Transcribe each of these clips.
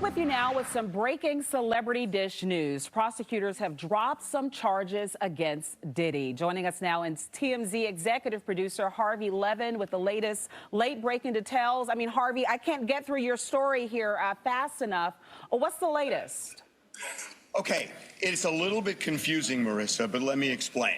With you now with some breaking celebrity dish news. Prosecutors have dropped some charges against Diddy. Joining us now is TMZ executive producer Harvey Levin with the latest late-breaking details. I mean, Harvey, I can't get through your story here fast enough. What's the latest? Okay, it's a little bit confusing, Marissa, but let me explain.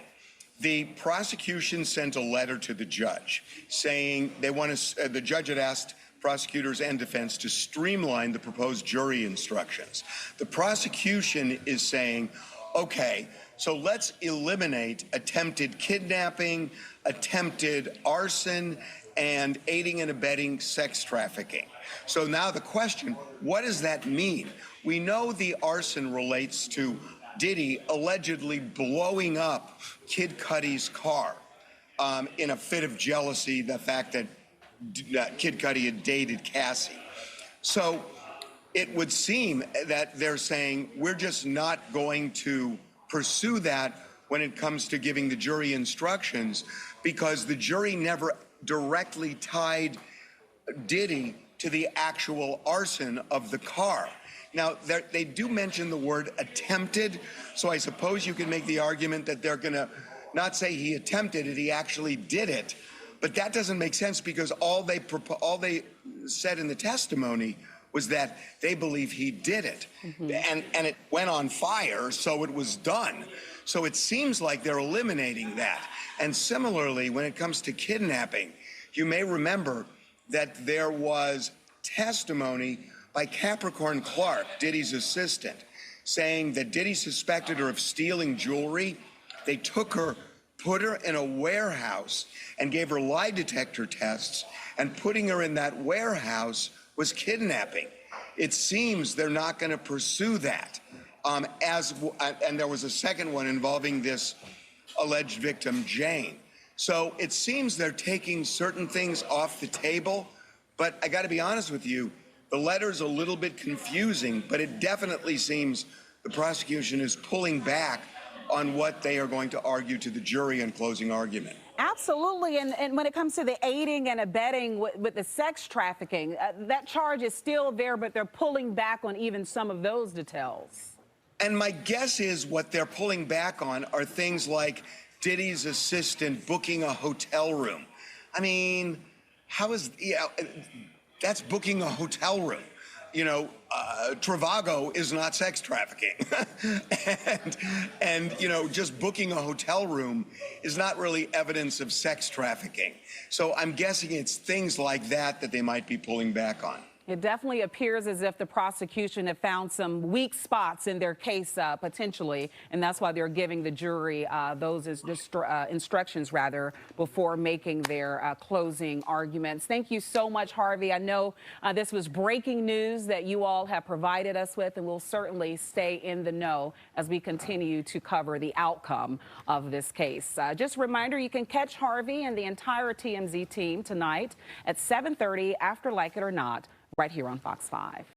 The prosecution sent a letter to the judge saying they want to, the judge had asked prosecutors and defense to streamline the proposed jury instructions. The prosecution is saying, okay, so let's eliminate attempted kidnapping, attempted arson, and aiding and abetting sex trafficking. So now the question, what does that mean? We know the arson relates to Diddy allegedly blowing up Kid Cudi's car in a fit of jealousy, the fact that Kid Cudi had dated Cassie. So it would seem that they're saying we're just not going to pursue that when it comes to giving the jury instructions, because the jury never directly tied Diddy to the actual arson of the car. Now, they do mention the word attempted, so I suppose you can make the argument that they're going to not say he attempted it, he actually did it. But that doesn't make sense, because all they said in the testimony was that they believe he did it. And it went on fire, so it was done. So it seems like they're eliminating that. And similarly, when it comes to kidnapping, you may remember that there was testimony by Capricorn Clark, Diddy's assistant, saying that Diddy suspected her of stealing jewelry. They took her, put her in a warehouse and gave her lie detector tests, and putting her in that warehouse was kidnapping. It seems they're not going to pursue that. And there was a second one involving this alleged victim, Jane. So it seems they're taking certain things off the table, but I got to be honest with you, the letter's a little bit confusing, but it definitely seems the prosecution is pulling back on what they are going to argue to the jury in closing argument. Absolutely. And when it comes to the aiding and abetting with the sex trafficking, that charge is still there, but they're pulling back on even some of those details. And my guess is what they're pulling back on are things like Diddy's assistant booking a hotel room. I mean, how is, that's booking a hotel room. You know, Travago is not sex trafficking. and, you know, just booking a hotel room is not really evidence of sex trafficking. So I'm guessing it's things like that that they might be pulling back on. It definitely appears as if the prosecution have found some weak spots in their case, potentially, and that's why they're giving the jury those instructions, before making their closing arguments. Thank you so much, Harvey. I know this was breaking news that you all have provided us with, and we'll certainly stay in the know as we continue to cover the outcome of this case. Just a reminder, you can catch Harvey and the entire TMZ team tonight at 7:30 after Like It or Not, right here on Fox 5.